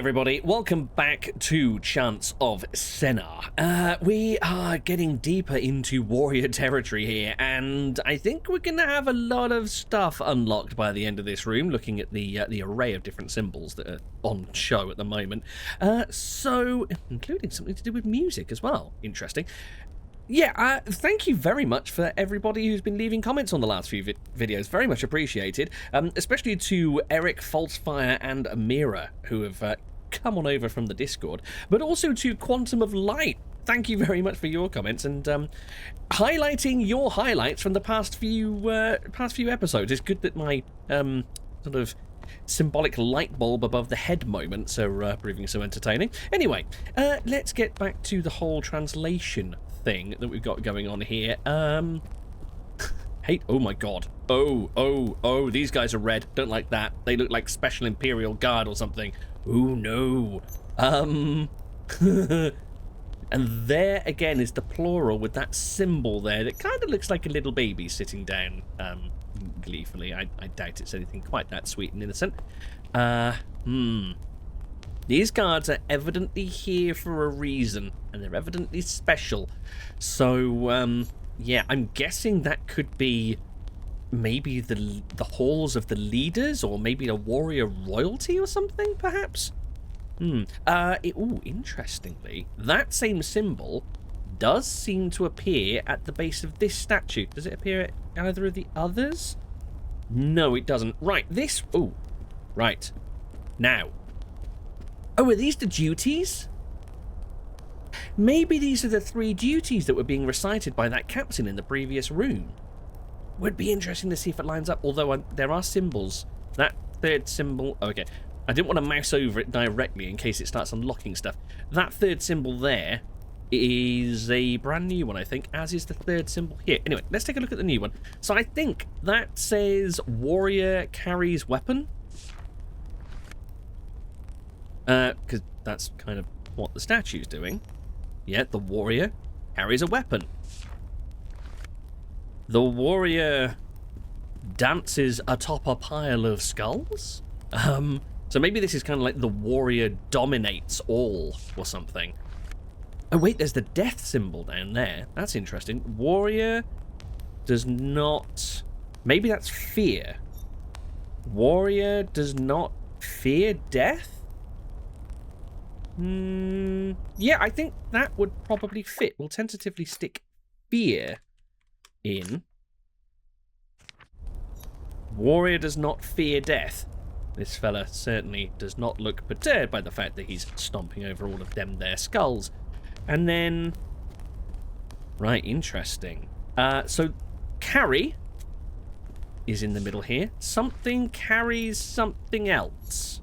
everybody, welcome back to Chants of Sennaar. We are getting deeper into warrior territory here, and I think we're going to have a lot of stuff unlocked by the end of this room, looking at the array of different symbols that are on show at the moment. So, including something to do with music as well. Interesting. Yeah, thank you very much for everybody who's been leaving comments on the last few videos. Very much appreciated. Especially to Eric, Falsefire, and Amira, who have come on over from the Discord. But also to Quantum of Light. Thank you very much for your comments and highlighting your highlights from the past few episodes. It's good that my sort of symbolic light bulb above the head moments are proving so entertaining. Anyway, let's get back to the whole translation thing that we've got going on here. Hey, oh my god. Oh, these guys are red. Don't like that. They look like special Imperial Guard or something. Oh no. And there again is the plural with that symbol there that kind of looks like a little baby sitting down gleefully. I doubt it's anything quite that sweet and innocent. These guards are evidently here for a reason, and they're evidently special. So, yeah, I'm guessing that could be maybe the halls of the leaders, or maybe a warrior royalty or something, perhaps? Interestingly, that same symbol does seem to appear at the base of this statue. Does it appear at either of the others? No, it doesn't. Right, this... Oh, right. Now... Oh, are these the duties? Maybe these are the 3 duties that were being recited by that captain in the previous room. Would be interesting to see if it lines up, although there are symbols. That third symbol... Oh, okay, I didn't want to mouse over it directly in case it starts unlocking stuff. That third symbol there is a brand new one, I think, as is the third symbol here. Anyway, let's take a look at the new one. So I think that says warrior carries weapon. Because that's kind of what the statue's doing. Yeah, the warrior carries a weapon. The warrior dances atop a pile of skulls? So maybe this is kind of like the warrior dominates all or something. Oh wait, there's the death symbol down there. That's interesting. Warrior does not... Maybe that's fear. Warrior does not fear death? Yeah, I think that would probably fit. We'll tentatively stick fear in. Warrior does not fear death. This fella certainly does not look perturbed by the fact that he's stomping over all of them their skulls. And then... Right, interesting. So, carry is in the middle here. Something carries something else.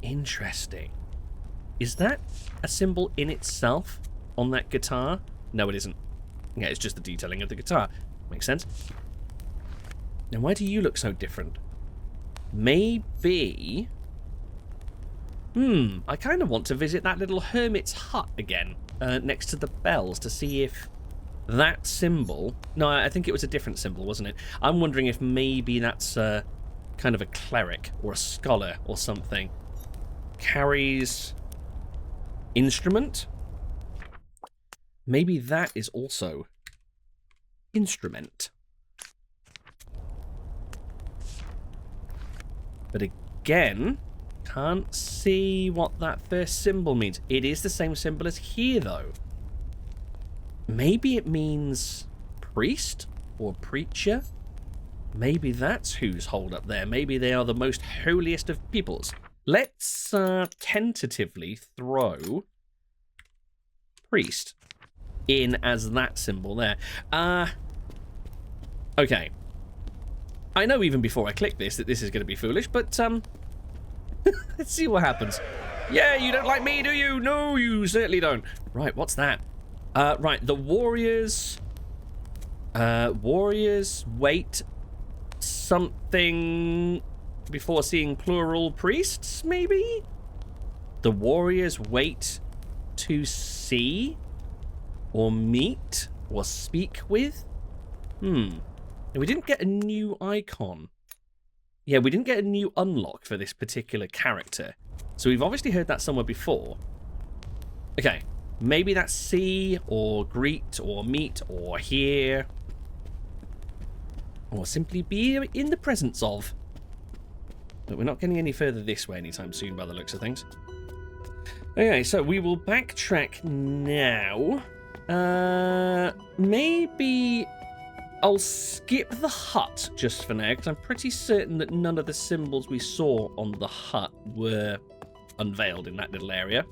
Interesting. Is that a symbol in itself on that guitar? No, it isn't. Yeah, it's just the detailing of the guitar. Makes sense. Now, why do you look so different? Maybe... I kind of want to visit that little hermit's hut again, next to the bells, to see if that symbol... No, I think it was a different symbol, wasn't it? I'm wondering if maybe that's kind of a cleric or a scholar or something. Carries instrument. Maybe that is also instrument. But again, can't see what that first symbol means. It is the same symbol as here, though. Maybe it means priest or preacher. Maybe that's who's holed up there. Maybe they are the most holiest of peoples. Let's tentatively throw priest in as that symbol there. Okay. I know even before I click this that this is going to be foolish, but let's see what happens. Yeah, you don't like me, do you? No, you certainly don't. Right, what's that? Right, the warriors... warriors wait something... Before seeing plural priests, maybe? The warriors wait to see or meet or speak with? And we didn't get a new icon. Yeah, we didn't get a new unlock for this particular character. So we've obviously heard that somewhere before. Okay, maybe that's see, or greet, or meet, or hear. Or simply be in the presence of. But we're not getting any further this way anytime soon by the looks of things. Okay, so we will backtrack now. Maybe I'll skip the hut just for now, because I'm pretty certain that none of the symbols we saw on the hut were unveiled in that little area.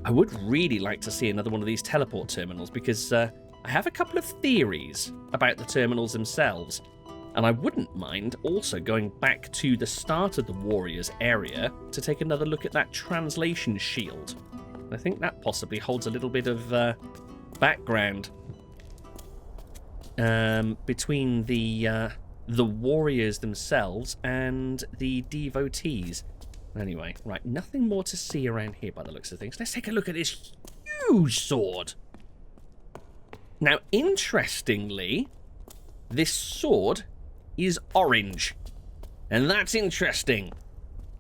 I would really like to see another one of these teleport terminals, because I have a couple of theories about the terminals themselves. And I wouldn't mind also going back to the start of the Warriors area to take another look at that translation shield. I think that possibly holds a little bit of background between the Warriors themselves and the devotees. Anyway, right, nothing more to see around here by the looks of things. Let's take a look at this huge sword. Now, interestingly, this sword is orange. And that's interesting.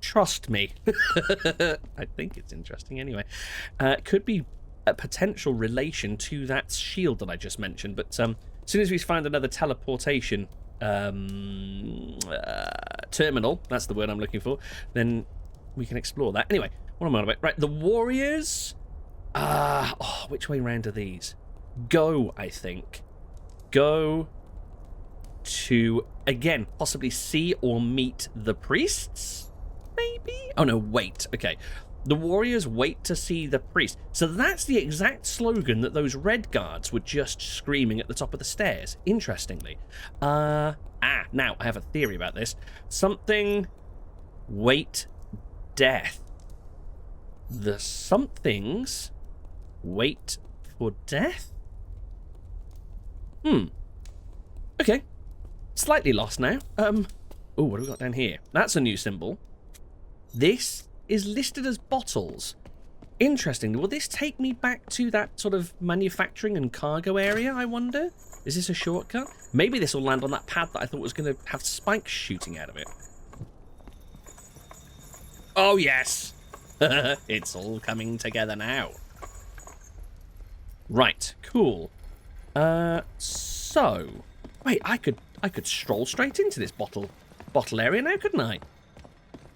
Trust me. I think it's interesting anyway. Could be a potential relation to that shield that I just mentioned. But as soon as we find another teleportation terminal, that's the word I'm looking for, then we can explore that. Anyway, what am I on about? Right, the Warriors. Which way round are these? Go, I think. Go to, again, possibly see or meet the priests? Maybe? Oh, no, wait. Okay. The Warriors wait to see the priest. So that's the exact slogan that those red guards were just screaming at the top of the stairs, interestingly. Now, I have a theory about this. Something... Wait... Death. The somethings... Wait for death? Okay. Slightly lost now. Oh, what have we got down here? That's a new symbol. This is listed as bottles. Interesting. Will this take me back to that sort of manufacturing and cargo area, I wonder? Is this a shortcut? Maybe this will land on that pad that I thought was going to have spikes shooting out of it. Oh, yes. It's all coming together now. Right. Cool. So... Wait, I could stroll straight into this bottle area now, couldn't I?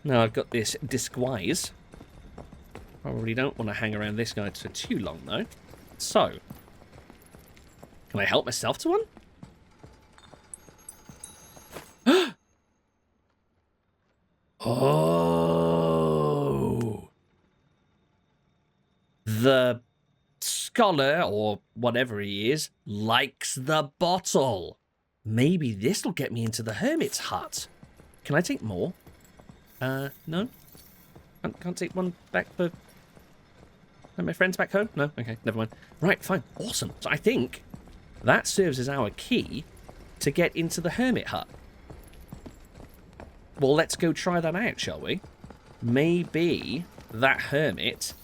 Now I've got this disguise. Probably don't want to hang around this guy for too long, though. So, can I help myself to one? Oh! The scholar, or whatever he is, likes the bottle. Maybe this will get me into the Hermit's hut. Can I take more? No? Can't take one back for... my friends back home? No? Okay, never mind. Right, fine. Awesome. So I think that serves as our key to get into the Hermit hut. Well, let's go try that out, shall we? Maybe that Hermit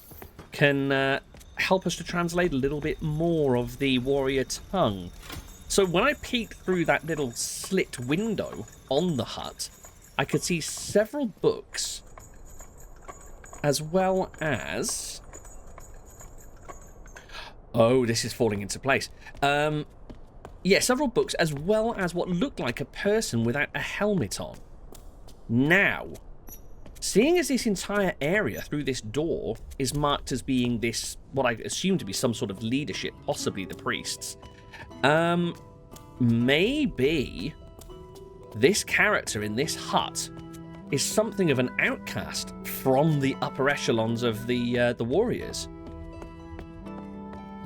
can help us to translate a little bit more of the warrior tongue. So when I peeked through that little slit window on the hut, I could see several books, as well as... Oh, this is falling into place. Yeah, several books, as well as what looked like a person without a helmet on. Now, seeing as this entire area through this door is marked as being this, what I assume to be some sort of leadership, possibly the priests, maybe this character in this hut is something of an outcast from the upper echelons of the warriors.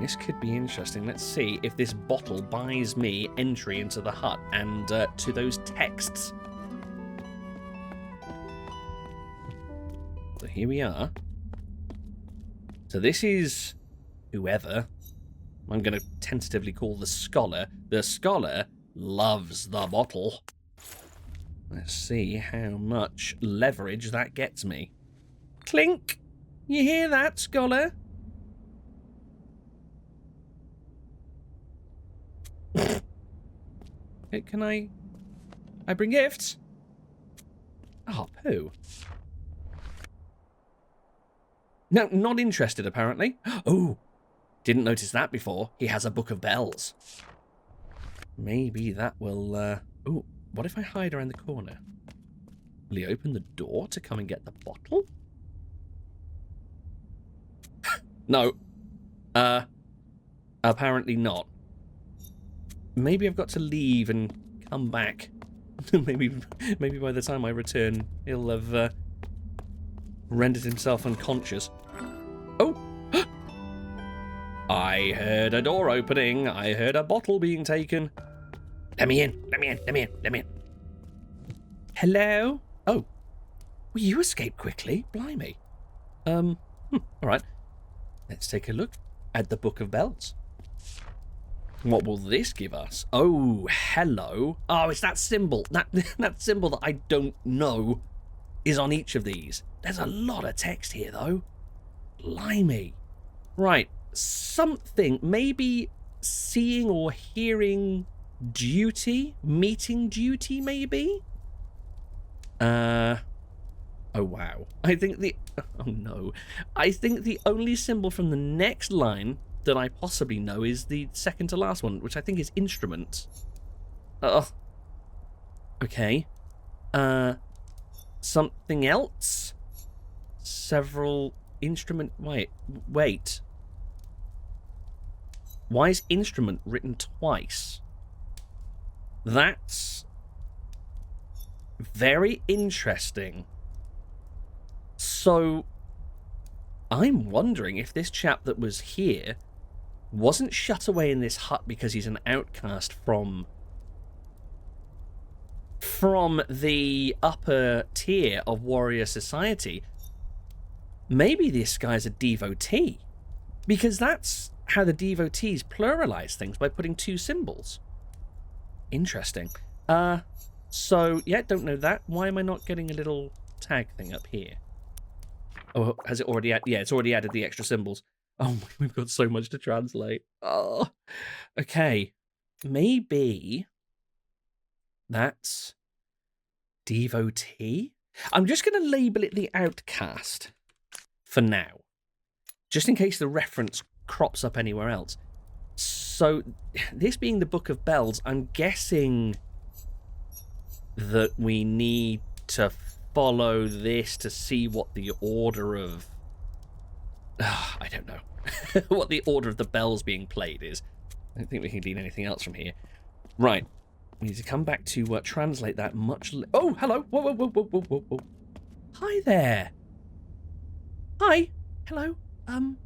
This could be interesting. Let's see if this bottle buys me entry into the hut and to those texts. So here we are. So this is whoever I'm going to tentatively call the scholar. The scholar loves the bottle. Let's see how much leverage that gets me. Clink! You hear that, scholar? Can I bring gifts? Oh, poo. No, not interested, apparently. Oh, didn't notice that before. He has a book of bells. Maybe that will, Oh, what if I hide around the corner? Will he open the door to come and get the bottle? No. Apparently not. Maybe I've got to leave and come back. maybe by the time I return, he'll have rendered himself unconscious. Oh! I heard a door opening. I heard a bottle being taken. Let me in. Let me in. Let me in. Let me in. Hello? Oh. Well, you escaped quickly. Blimey. All right. Let's take a look at the Book of Bells. What will this give us? Oh, hello. Oh, it's that symbol. That symbol that I don't know is on each of these. There's a lot of text here, though. Blimey. Right. Something, maybe seeing or hearing duty? Meeting duty, maybe? Oh, wow. I think oh, no. I think the only symbol from the next line that I possibly know is the second to last one, which I think is instrument. Okay. Something else? Several instrument... Wait. Why is instrument written twice? That's very interesting. So, I'm wondering if this chap that was here wasn't shut away in this hut because he's an outcast from the upper tier of warrior society. Maybe this guy's a devotee, because that's how the devotees pluralize things, by putting two symbols. Interesting. So, yeah, don't know that. Why am I not getting a little tag thing up here? Oh, has it already... Yeah, it's already added the extra symbols. Oh, we've got so much to translate. Oh, okay. Maybe that's devotee? I'm just going to label it the outcast for now, just in case the reference crops up anywhere else. So, this being the Book of Bells, I'm guessing that we need to follow this to see what the order of... I don't know. what the order of the bells being played is. I don't think we can glean anything else from here. Right. We need to come back to translate that much... Oh, hello. Whoa, whoa, whoa, whoa, whoa, whoa, whoa. Hi there. Hi. Hello. Can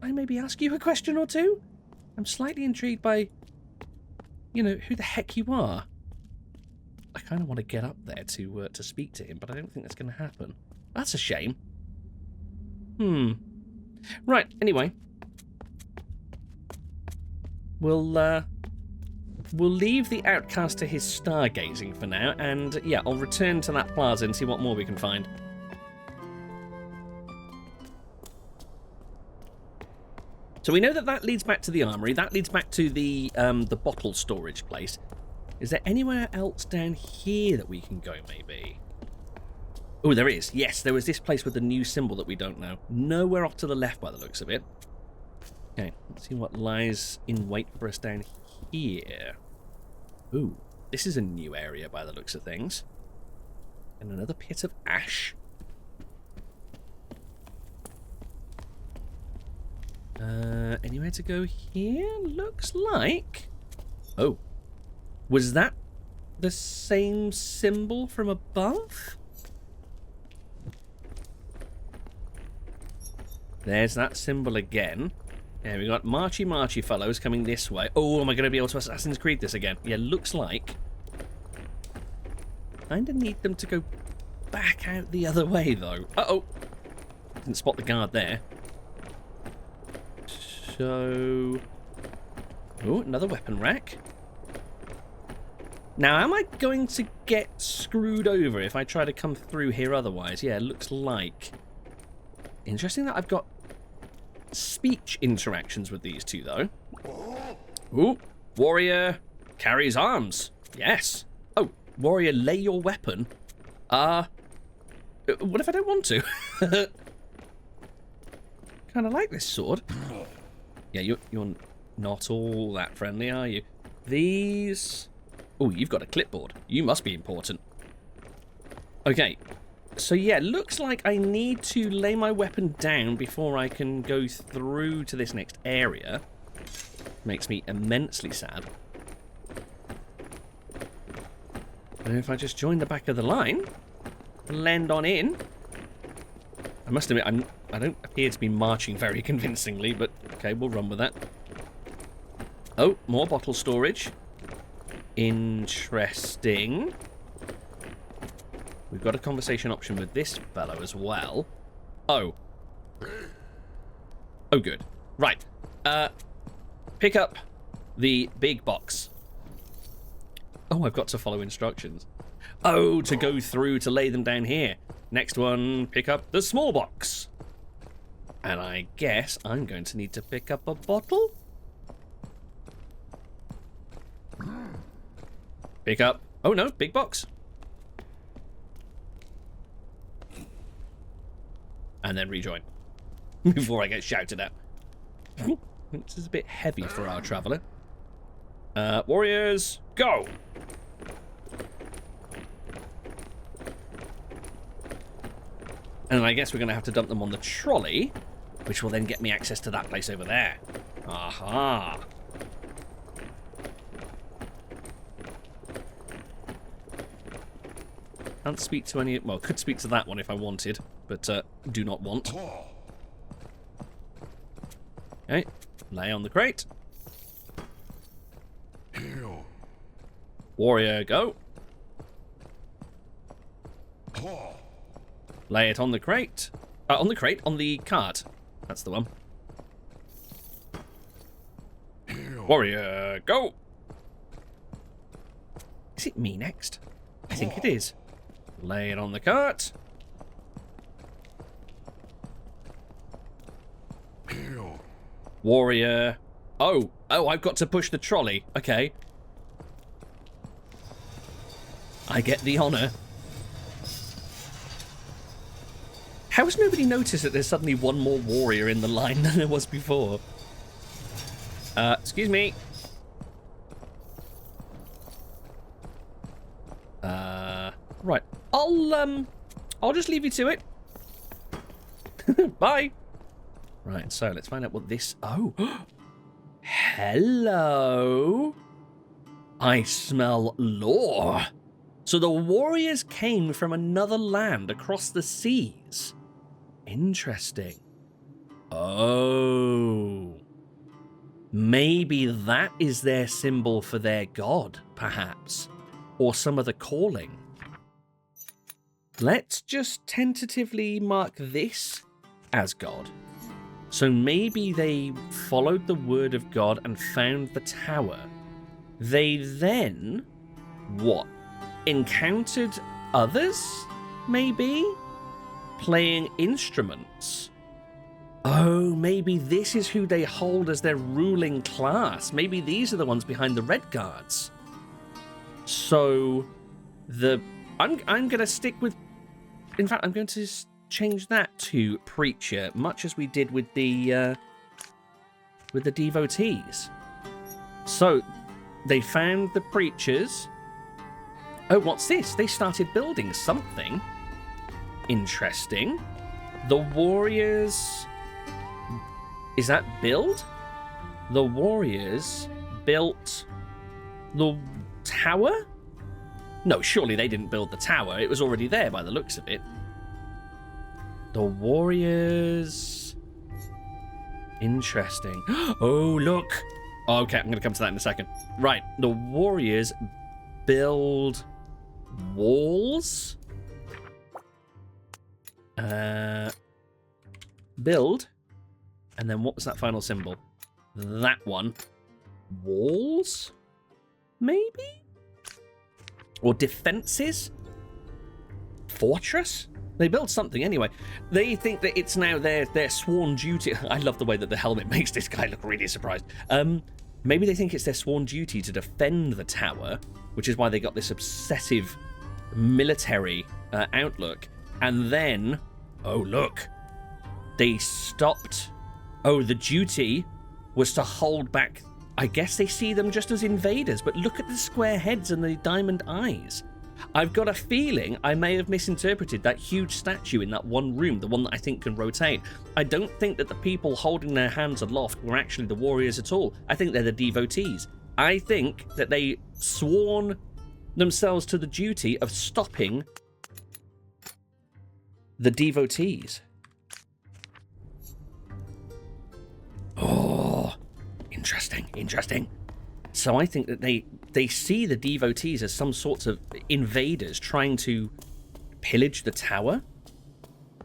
I maybe ask you a question or two? I'm slightly intrigued by, you know, who the heck you are. I kind of want to get up there to speak to him, but I don't think that's going to happen. That's a shame. Right, anyway. We'll leave the outcast to his stargazing for now, and yeah, I'll return to that plaza and see what more we can find. So we know that leads back to the armory, that leads back to the bottle storage place. Is there anywhere else down here that we can go, maybe? Oh, there is. Yes, there was this place with the new symbol that we don't know. Nowhere off to the left by the looks of it. Okay, let's see what lies in wait for us down here. Ooh, this is a new area by the looks of things. And another pit of ash. Anywhere to go here? Looks like... Oh. Was that the same symbol from above? There's that symbol again. Yeah, we got marchy fellows coming this way. Oh, am I going to be able to Assassin's Creed this again? Yeah, looks like. Kinda need them to go back out the other way, though. Uh-oh. Didn't spot the guard there. So... Oh, another weapon rack. Now, am I going to get screwed over if I try to come through here otherwise? Yeah, looks like. Interesting that I've got speech interactions with these two, though. Ooh, warrior carries arms. Yes. Oh, warrior, lay your weapon. What if I don't want to? Kind of like this sword. Yeah, you're not all that friendly, are you? These... Oh, you've got a clipboard. You must be important. Okay. So yeah, looks like I need to lay my weapon down before I can go through to this next area. Makes me immensely sad. And if I just join the back of the line, blend on in. I must admit, I don't appear to be marching very convincingly, but okay, we'll run with that. Oh, more bottle storage. Interesting. We've got a conversation option with this fellow as well. Oh. Oh, good. Right. Pick up the big box. Oh, I've got to follow instructions. Oh, to go through to lay them down here. Next one, pick up the small box. And I guess I'm going to need to pick up a bottle. Pick up. Oh, no, big box. And then rejoin. Before I get shouted at. This is a bit heavy for our traveller. Warriors, go! And I guess we're going to have to dump them on the trolley, which will then get me access to that place over there. Aha! Can't speak to any... Well, could speak to that one if I wanted, but do not want. Okay, lay on the crate. Warrior, go. Lay it on the crate. On the cart. That's the one. Warrior, go. Is it me next? I think it is. Lay it on the cart. Warrior. Oh, I've got to push the trolley. Okay. I get the honour. How has nobody noticed that there's suddenly one more warrior in the line than there was before? Excuse me. Right. I'll just leave you to it. Bye. Right, so let's find out what this... Oh. Hello. I smell lore. So the warriors came from another land across the seas. Interesting. Oh. Maybe that is their symbol for their god, perhaps. Or some other calling. Let's just tentatively mark this as God. So maybe they followed the word of God and found the tower. They then... what? Encountered others, maybe? Playing instruments. Oh, maybe this is who they hold as their ruling class. Maybe these are the ones behind the red guards. So, I'm going to stick with... In fact, I'm going to change that to preacher, much as we did with the devotees. So, they found the preachers... Oh, what's this? They started building something. Interesting. The warriors... Is that build? The warriors built the tower? No, surely they didn't build the tower. It was already there by the looks of it. The warriors... Interesting. Oh, look. Okay, I'm going to come to that in a second. Right, the warriors build... walls. Build. And then what was that final symbol? That one. Walls? Maybe? Or defenses? Fortress? They build something anyway. They think that it's now their sworn duty. I love the way that the helmet makes this guy look really surprised. Maybe they think it's their sworn duty to defend the tower, which is why they got this obsessive military outlook. And then, oh, look, they stopped. Oh, the duty was to hold back. I guess they see them just as invaders, but look at the square heads and the diamond eyes. I've got a feeling I may have misinterpreted that huge statue in that one room, the one that I think can rotate. I don't think that the people holding their hands aloft were actually the warriors at all. I think they're the devotees. I think that they sworn themselves to the duty of stopping the devotees. Oh, interesting. So I think that they see the devotees as some sorts of invaders trying to pillage the tower.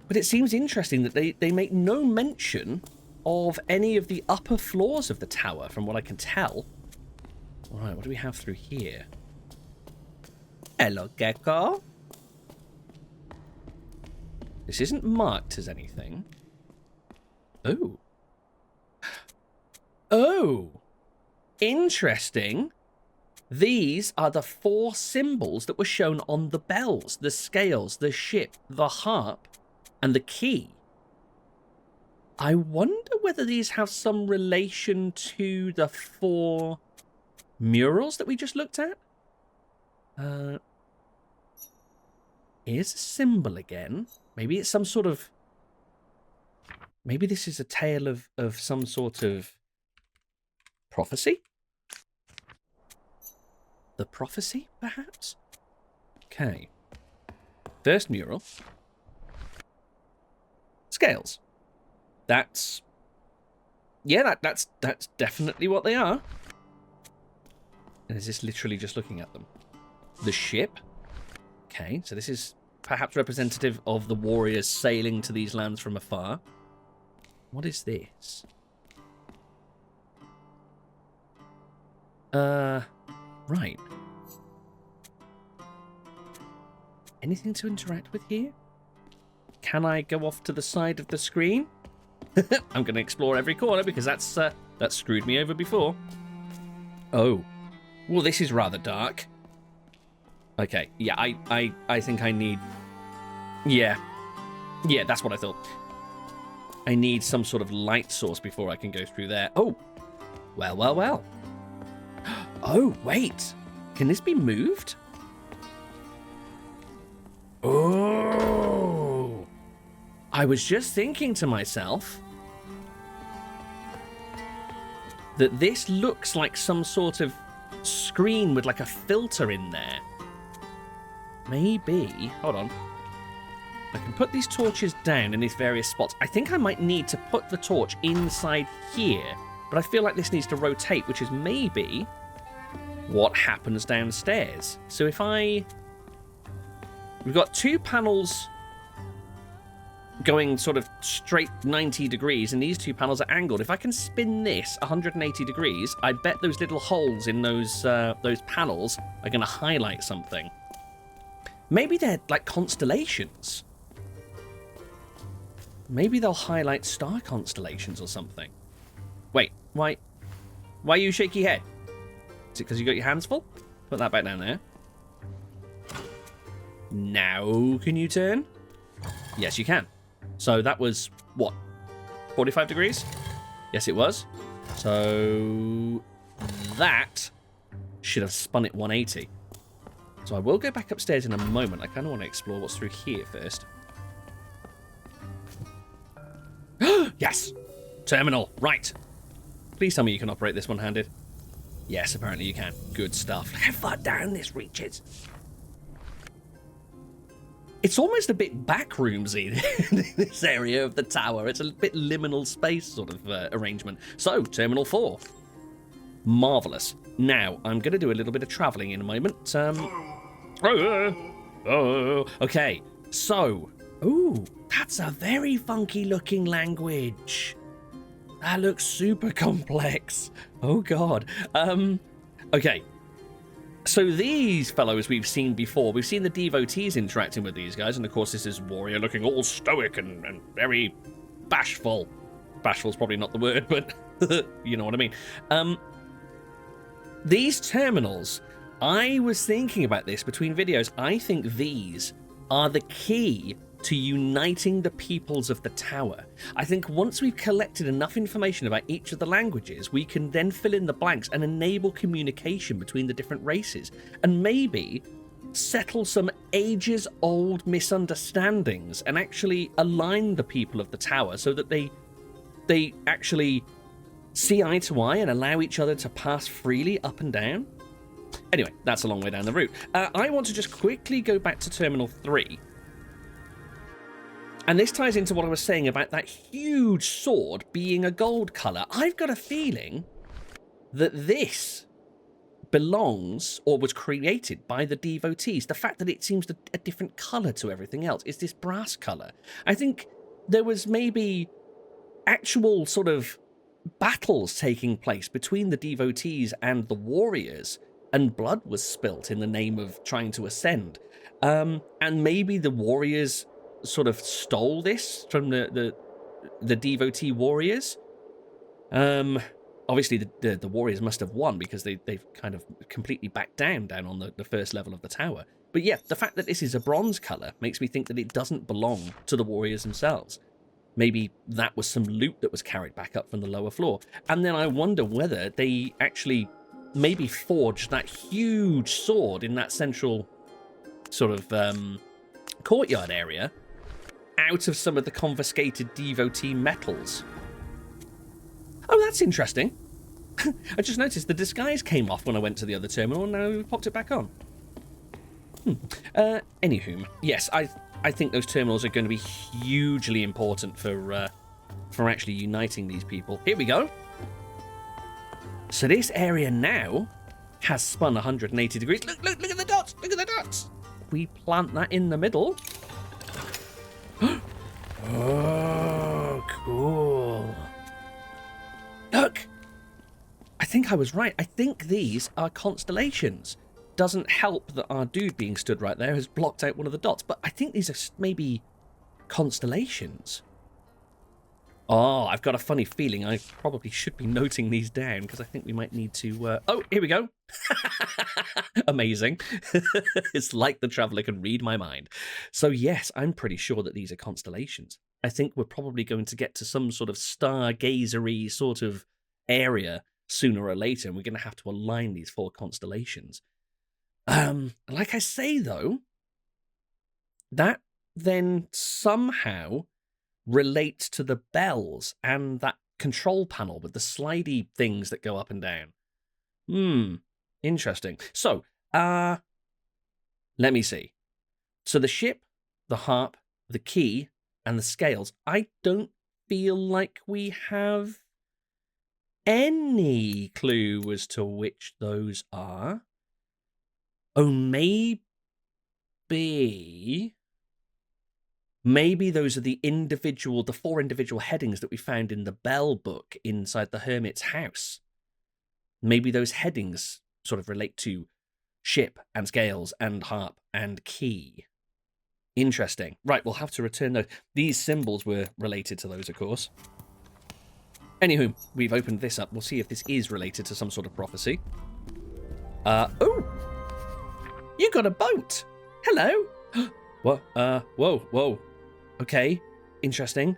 But it seems interesting that they make no mention of any of the upper floors of the tower, from what I can tell. All right, what do we have through here? Hello, Gecko. This isn't marked as anything. Oh. Oh. Interesting. These are the 4 symbols that were shown on the bells, the scales, the ship, the harp, and the key. I wonder whether these have some relation to the 4 murals that we just looked at. Here's a symbol again. Maybe it's some sort of... Maybe this is a tale of some sort of prophecy? The prophecy, perhaps? Okay. First mural. Scales. That's... Yeah, that's definitely what they are. And is this literally just looking at them? The ship. Okay, so this is perhaps representative of the warriors sailing to these lands from afar. What is this? Right. Anything to interact with here? Can I go off to the side of the screen? I'm going to explore every corner because that's screwed me over before. Oh. Well, this is rather dark. Okay, yeah, I think I need... Yeah, that's what I thought. I need some sort of light source before I can go through there. Oh, well. Oh, wait. Can this be moved? Oh. I was just thinking to myself that this looks like some sort of screen with like a filter in there. Maybe. Hold on. I can put these torches down in these various spots. I think I might need to put the torch inside here, but I feel like this needs to rotate, which is maybe what happens downstairs. So if we've got 2 panels going sort of straight 90 degrees, and these 2 panels are angled. If I can spin this 180 degrees, I bet those little holes in those panels are going to highlight something. Maybe they're like constellations. Maybe they'll highlight star constellations or something. Wait, why you shaky head? Is it because you got your hands full? Put that back down there. Now can you turn? Yes, you can. So that was, what, 45 degrees? Yes, it was. So that should have spun it 180. So I will go back upstairs in a moment. I kind of want to explore what's through here first. Yes! Terminal. Right. Please tell me you can operate this one-handed. Yes, apparently you can. Good stuff. Look how far down this reaches. It's almost a bit backroomsy, this area of the tower. It's a bit liminal space sort of arrangement. So, Terminal 4. Marvellous. Now, I'm going to do a little bit of travelling in a moment. Okay, so... Ooh, that's a very funky looking language. That looks super complex. Oh, God. Okay. So these fellows we've seen before. We've seen the devotees interacting with these guys, and of course this is warrior looking all stoic and very bashful. Bashful's probably not the word, but you know what I mean. These terminals, I was thinking about this between videos. I think these are the key to uniting the peoples of the tower. I think once we've collected enough information about each of the languages, we can then fill in the blanks and enable communication between the different races, and maybe settle some ages-old misunderstandings and actually align the people of the tower so that they actually see eye to eye and allow each other to pass freely up and down. Anyway, that's a long way down the route. I want to just quickly go back to Terminal 3. And this ties into what I was saying about that huge sword being a gold colour. I've got a feeling that this belongs or was created by the devotees. The fact that it seems a different colour to everything else is this brass colour. I think there was maybe actual sort of battles taking place between the devotees and the warriors, and blood was spilt in the name of trying to ascend. And maybe the warriors sort of stole this from the devotee warriors. Obviously the warriors must have won because they've kind of completely backed down on the first level of the tower. But yeah, the fact that this is a bronze colour makes me think that it doesn't belong to the warriors themselves. Maybe that was some loot that was carried back up from the lower floor. And then I wonder whether they actually maybe forged that huge sword in that central sort of courtyard area out of some of the confiscated devotee metals. Oh, that's interesting. I just noticed the disguise came off when I went to the other terminal, and now we've popped it back on. Anywho, yes, I think those terminals are going to be hugely important for actually uniting these people. Here we go. So this area now has spun 180 degrees. Look at the dots. Look at the dots. We plant that in the middle. Oh, cool. Look. I think I was right. I think these are constellations. Doesn't help that our dude being stood right there has blocked out one of the dots, but I think these are maybe constellations. Oh, I've got a funny feeling I probably should be noting these down because I think we might need to... Oh, here we go. Amazing. It's like the Traveller can read my mind. So yes, I'm pretty sure that these are constellations. I think we're probably going to get to some sort of stargazery sort of area sooner or later, and we're going to have to align these 4 constellations. Like I say, though, that then somehow relates to the bells and that control panel with the slidey things that go up and down. Interesting. So, let me see. So the ship, the harp, the key, and the scales, I don't feel like we have any clue as to which those are. Oh, maybe those are the 4 individual headings that we found in the bell book inside the Hermit's house. Maybe those headings sort of relate to ship and scales and harp and key. Interesting. Right, we'll have to return those. These symbols were related to those, of course. Anywho, we've opened this up. We'll see if this is related to some sort of prophecy. Oh! You got a boat! Hello! What? Whoa. Okay, interesting.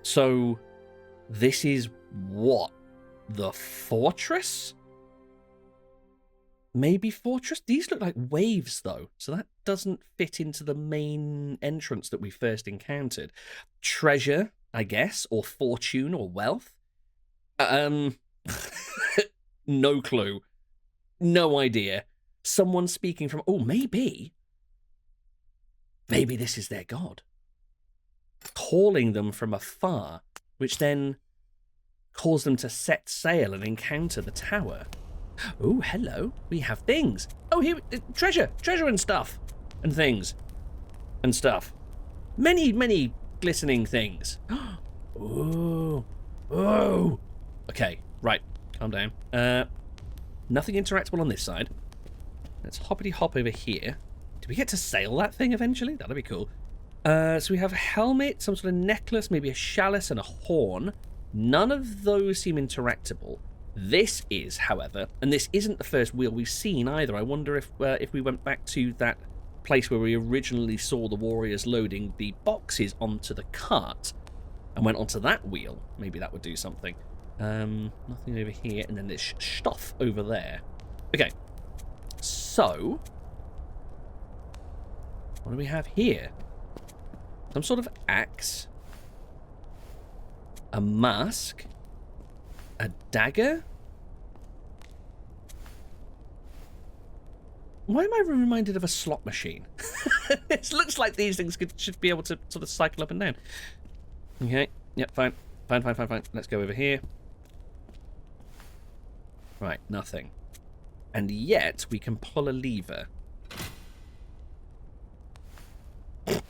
So, this is what? The fortress? Maybe fortress? These look like waves, though, so that doesn't fit into the main entrance that we first encountered. Treasure, I guess, or fortune, or wealth? No clue. No idea. Someone speaking from... Oh, maybe this is their god. Calling them from afar, which then calls them to set sail and encounter the tower. Oh, hello. We have things. Oh, here, treasure and stuff. And things. And stuff. Many glistening things. Oh. Okay, right. Calm down. Nothing interactable on this side. Let's hoppity hop over here. Do we get to sail that thing eventually? That'd be cool. So we have a helmet, some sort of necklace, maybe a chalice and a horn. None of those seem interactable. This is, however, and this isn't the first wheel we've seen either. I wonder if we went back to that place where we originally saw the warriors loading the boxes onto the cart and went onto that wheel. Maybe that would do something. Nothing over here, and then there's stuff over there. Okay, so what do we have here? Some sort of axe, a mask, a dagger. Why am I reminded of a slot machine? It looks like these things should be able to sort of cycle up and down. Okay, yep, fine. Fine. Let's go over here. Right, nothing. And yet, we can pull a lever. Which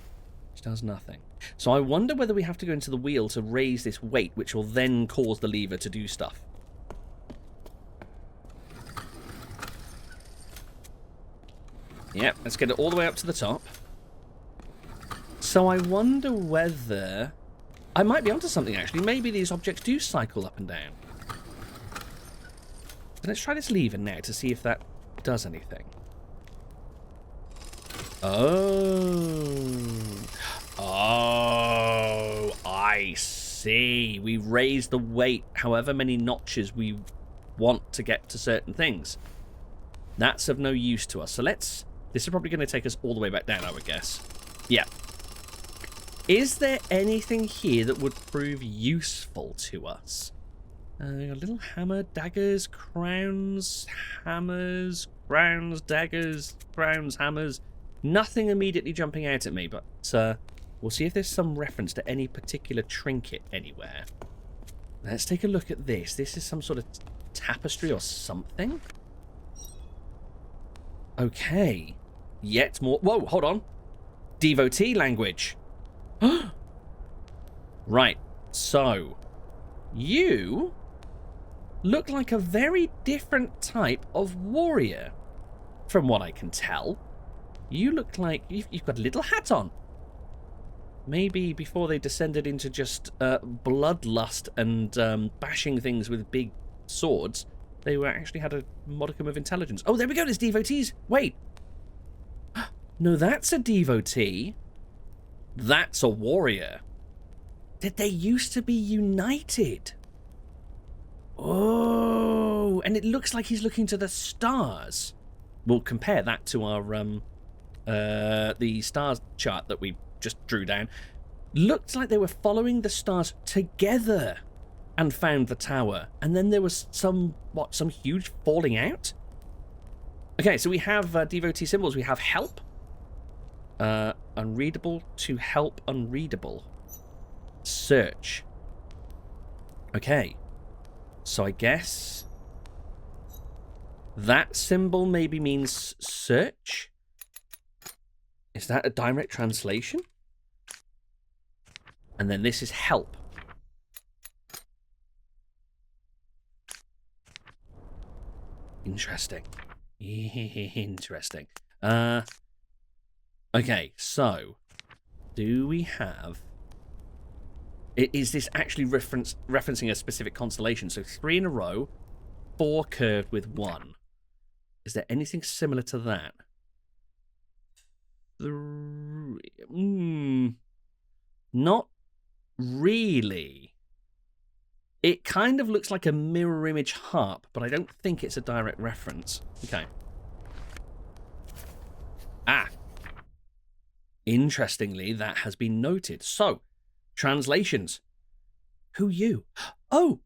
does nothing. So I wonder whether we have to go into the wheel to raise this weight, which will then cause the lever to do stuff. Yep, let's get it all the way up to the top. So I wonder whether... I might be onto something, actually. Maybe these objects do cycle up and down. So let's try this lever now to see if that does anything. Oh, I see. We raise the weight however many notches we want to get to certain things. That's of no use to us. So let's... This is probably going to take us all the way back down, I would guess. Yeah. Is there anything here that would prove useful to us? A little hammer, daggers, crowns, hammers, crowns, daggers, crowns, hammers. Nothing immediately jumping out at me, but we'll see if there's some reference to any particular trinket anywhere. Let's take a look at this. This is some sort of tapestry or something. Okay. Yet more... Whoa, hold on. Devotee language. Right. So, you look like a very different type of warrior, from what I can tell. You look like you've got a little hat on. Maybe before they descended into just bloodlust and bashing things with big swords, they were actually had a modicum of intelligence. Oh, there we go. There's devotees. Wait. No, that's a devotee. That's a warrior. Did they used to be united? Oh, and it looks like he's looking to the stars. We'll compare that to our the stars chart that we just drew down. Looked like they were following the stars together and found the tower. And then there was some huge falling out? Okay, so we have devotee symbols. We have help. Unreadable to help unreadable. Search. Okay. So I guess that symbol maybe means search. Is that a direct translation? And then this is help. Interesting. Interesting. Okay, so do we have... Is this actually referencing a specific constellation? So 3 in a row, 4 curved with 1. Is there anything similar to that? Not really. It kind of looks like a mirror image harp, but I don't think it's a direct reference. Okay. Ah. Interestingly, that has been noted. So, translations. Who you? Oh,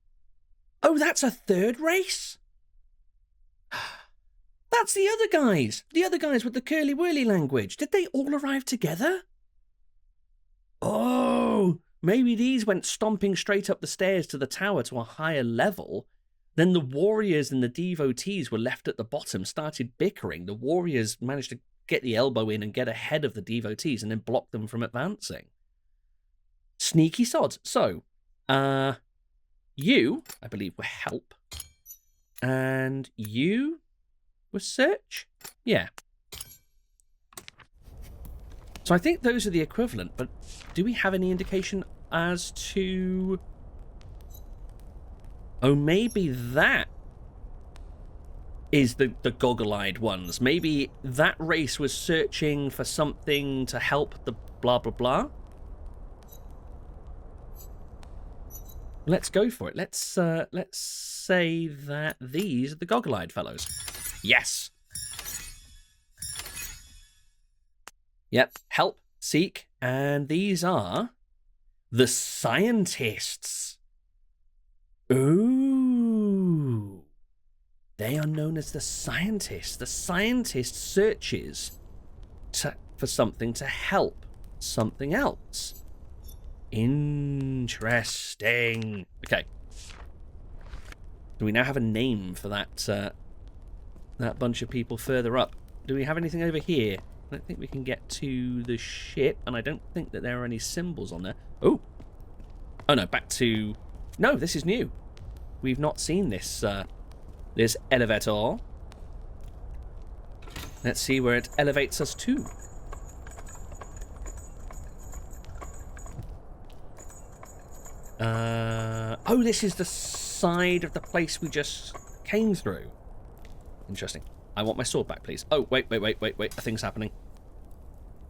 that's a third race? That's the other guys. The other guys with the curly-whirly language. Did they all arrive together? Oh, maybe these went stomping straight up the stairs to the tower to a higher level. Then the warriors and the devotees were left at the bottom, started bickering. The warriors managed to get the elbow in and get ahead of the devotees and then block them from advancing. Sneaky sods. So, you, I believe, were help. And you were search? Yeah. So I think those are the equivalent, but do we have any indication as to... Oh, maybe that is the goggle-eyed ones. Maybe that race was searching for something to help the blah blah blah. Let's go for it. Let's say that these are the goggle-eyed fellows. Yes. Yep. Help, seek, and these are the scientists. Ooh. They are known as the scientists. The scientist searches for something to help something else. Interesting. Okay. Do we now have a name for that that bunch of people further up? Do we have anything over here? I don't think we can get to the ship, and I don't think that there are any symbols on there. Oh. Oh no, back to... No, this is new. We've not seen this this elevator. Let's see where it elevates us to. Oh, this is the side of the place we just came through. Interesting. I want my sword back, please. Oh, wait. A thing's happening.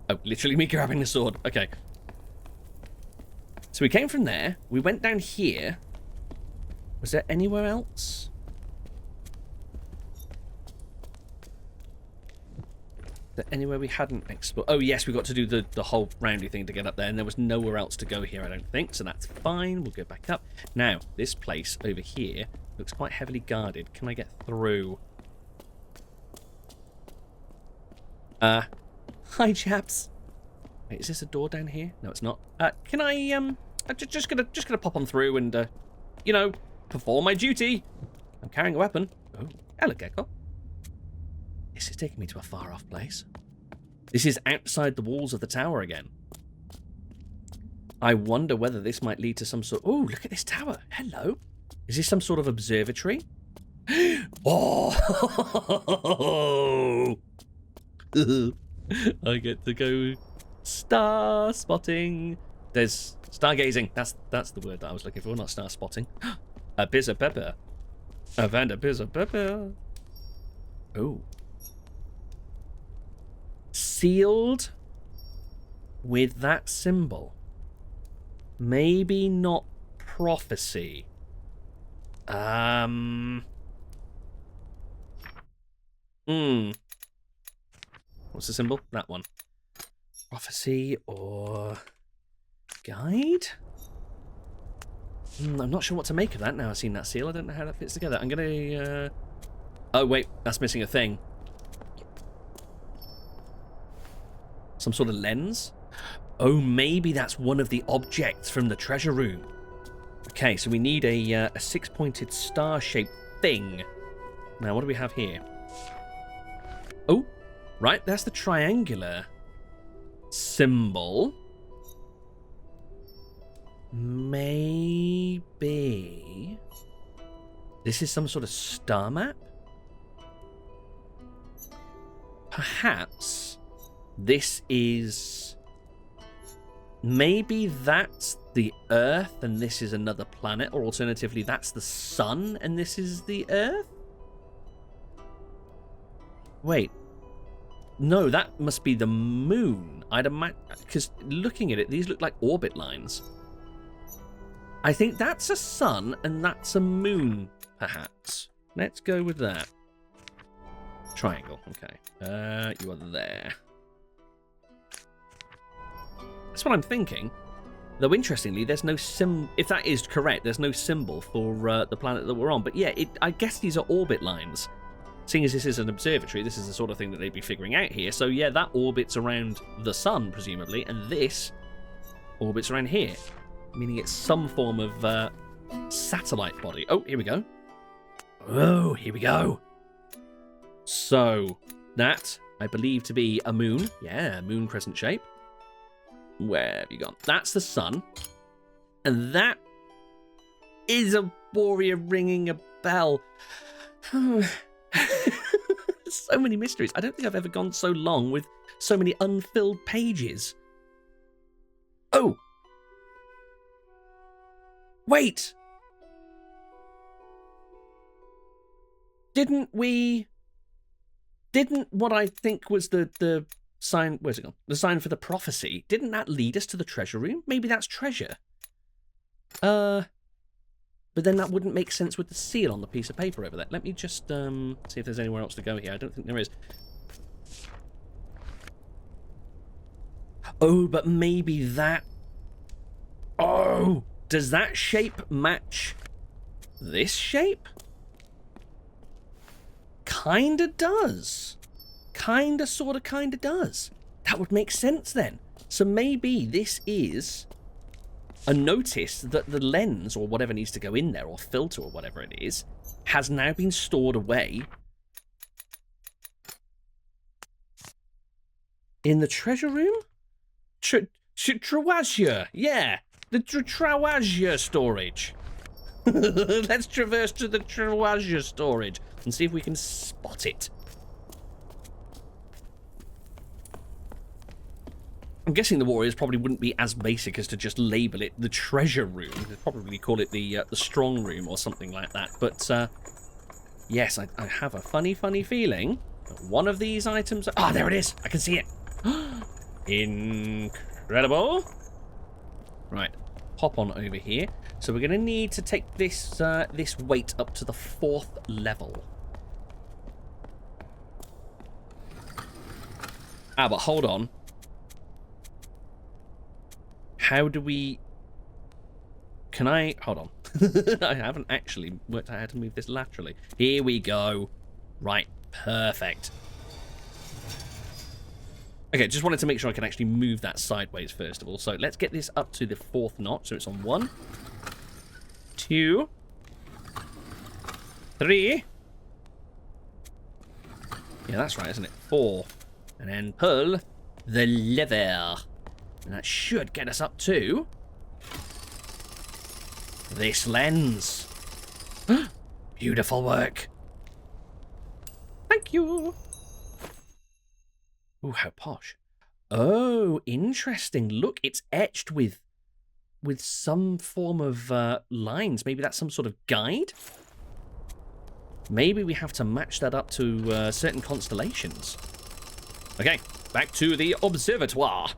Oh, literally me grabbing the sword. Okay. So we came from there. We went down here. Was there anywhere else? Is there anywhere we hadn't explored? Oh, yes, we got to do the whole roundy thing to get up there, and there was nowhere else to go here, I don't think, so that's fine. We'll go back up. Now, this place over here looks quite heavily guarded. Can I get through? Hi, chaps. Wait, is this a door down here? No, it's not. Can I, I'm just gonna pop on through and, you know, perform my duty. I'm carrying a weapon. Oh, hello, Gecko. This is taking me to a far-off place. This is outside the walls of the tower again. I wonder whether this might lead to some sort... Oh, look at this tower. Hello. Is this some sort of observatory? Oh! I get to go star spotting. There's stargazing. That's the word that I was looking for, not star spotting. A pizza pepper. A Vanda pizza pepper. Oh. Sealed with that symbol. Maybe not prophecy. What's the symbol? That one. Prophecy or guide? I'm not sure what to make of that now I've seen that seal. I don't know how that fits together. I'm gonna... Oh, wait. That's missing a thing. Some sort of lens? Oh, maybe that's one of the objects from the treasure room. Okay, so we need a six-pointed star-shaped thing. Now, what do we have here? Oh, right, that's the triangular symbol. Maybe this is some sort of star map? Perhaps this is... Maybe that's the Earth and this is another planet, or alternatively that's the Sun and this is the Earth? Wait. No, that must be the Moon. I'd imagine, because looking at it, these look like orbit lines. I think that's a sun and that's a moon, perhaps. Let's go with that. Triangle, okay. You are there. That's what I'm thinking. Though, interestingly, there's no if that is correct, there's no symbol for the planet that we're on. But yeah, I guess these are orbit lines. Seeing as this is an observatory, this is the sort of thing that they'd be figuring out here. So yeah, that orbits around the sun, presumably, and this orbits around here. Meaning it's some form of satellite body. Oh, here we go. Oh, here we go. So, that, I believe to be a moon. Yeah, moon crescent shape. Where have you gone? That's the sun. And that is a warrior ringing a bell. So many mysteries. I don't think I've ever gone so long with so many unfilled pages. Oh! Wait! Didn't what I think was the sign, where's it gone? The sign for the prophecy, didn't that lead us to the treasure room? Maybe that's treasure. But then that wouldn't make sense with the seal on the piece of paper over there. Let me just see if there's anywhere else to go here. I don't think there is. Oh, but maybe that... Oh! Does that shape match this shape? Kinda does. Kinda does. That would make sense then. So maybe this is a notice that the lens, or whatever needs to go in there, or filter, or whatever it is, has now been stored away in the treasure room? Trewasure, yeah. The Trewasure storage. Let's traverse to the Trewasure storage and see if we can spot it. I'm guessing the warriors probably wouldn't be as basic as to just label it the treasure room. They'd probably call it the strong room or something like that. But yes, I have a funny feeling that one of these items... Ah, there it is. I can see it. Incredible. Right, hop on over here. So we're going to need to take this this weight up to the 4th level. Ah, but hold on. How do we... Can I... Hold on. I haven't actually worked out how to move this laterally. Here we go. Right, perfect. Okay, just wanted to make sure I can actually move that sideways first of all. So let's get this up to the 4th notch. So it's on 1, 2, 3. Yeah, that's right, isn't it? 4. And then pull the lever. And that should get us up to this lens. Beautiful work. Thank you. Ooh, how posh. Oh, interesting. Look, it's etched with some form of lines. Maybe that's some sort of guide? Maybe we have to match that up to certain constellations. Okay, back to the Observatoire.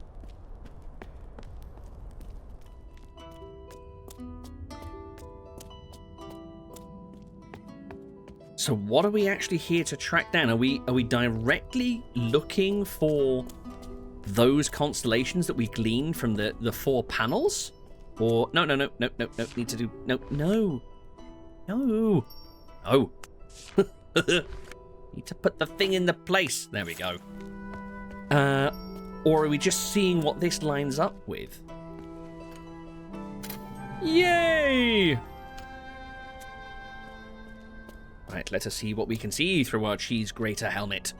So what are we actually here to track down? Are we directly looking for those constellations that we gleaned from the 4 panels? Or no, need to do no. Oh. Need to put the thing in the place. There we go. Or are we just seeing what this lines up with? Yay! Right, let us see what we can see through our cheese grater helmet.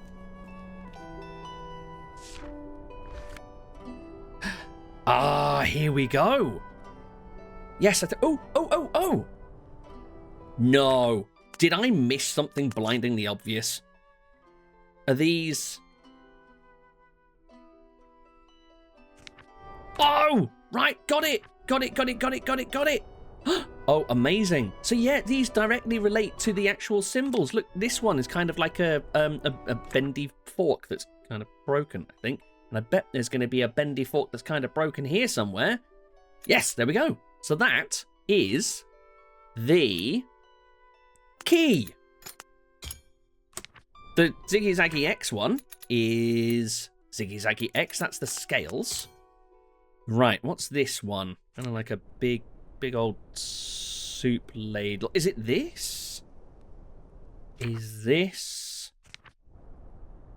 Ah, here we go. Yes, oh. No. Did I miss something blindingly obvious? Are these... Oh, right, got it. Oh, amazing. So yeah, these directly relate to the actual symbols. Look, this one is kind of like a bendy fork that's kind of broken, I think. And I bet there's going to be a bendy fork that's kind of broken here somewhere. Yes, there we go. So that is the key. The Ziggy Zaggy X one is Ziggy Zaggy X. That's the scales. Right, what's this one? Kind of like a big old soup ladle. Is it this? Is this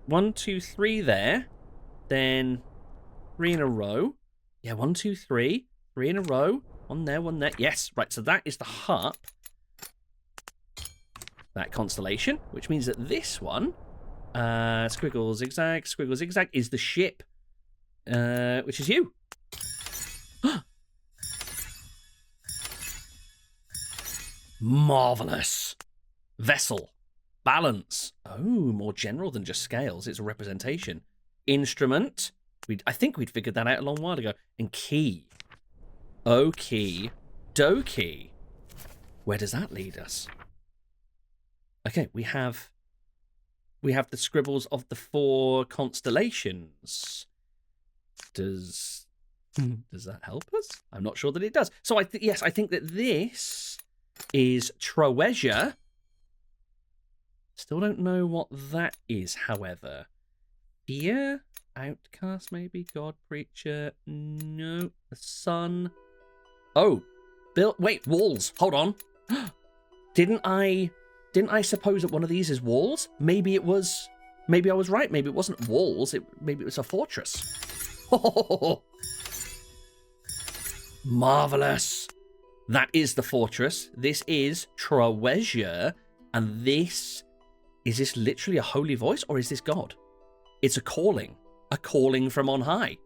1, 2, 3 there? Then 3 in a row. Yeah, 1, 2, 3. 3 in a row. 1 there, 1 there. Yes, right. So that is the harp. That constellation, which means that this one, squiggle zigzag, is the ship, which is you. Marvelous. Vessel. Balance. Oh, more general than just scales. It's a representation. Instrument. I think we'd figured that out a long while ago. And key. Okie dokie. Where does that lead us? Okay, we have the scribbles of the 4 constellations. Does that help us? I'm not sure that it does. So yes, I think that this is Trewasure. Still don't know what that is, however. Fear? Outcast, maybe? God, Preacher? No. The Sun? Oh. Wait, walls. Hold on. Didn't I suppose that one of these is walls? Maybe I was right. Maybe it wasn't walls. Maybe it was a fortress. Oh, marvelous. That is the fortress. This is Trewasure. And is this literally a holy voice, or is this God? It's a calling from on high.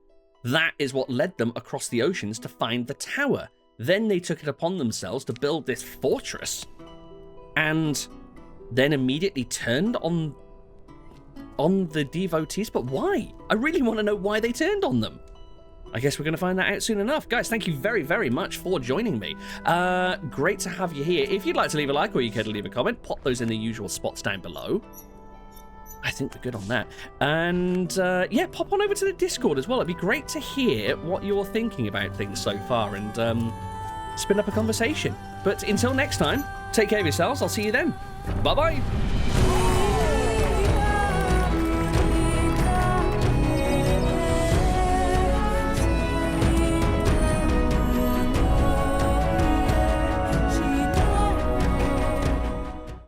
That is what led them across the oceans to find the tower. Then they took it upon themselves to build this fortress, and then immediately turned on the devotees. But why? I really want to know why they turned on them. I guess we're going to find that out soon enough. Guys, thank you very, very much for joining me. Great to have you here. If you'd like to leave a like or you care to leave a comment, pop those in the usual spots down below. I think we're good on that. And yeah, pop on over to the Discord as well. It'd be great to hear what you're thinking about things so far and spin up a conversation. But until next time, take care of yourselves. I'll see you then. Bye-bye.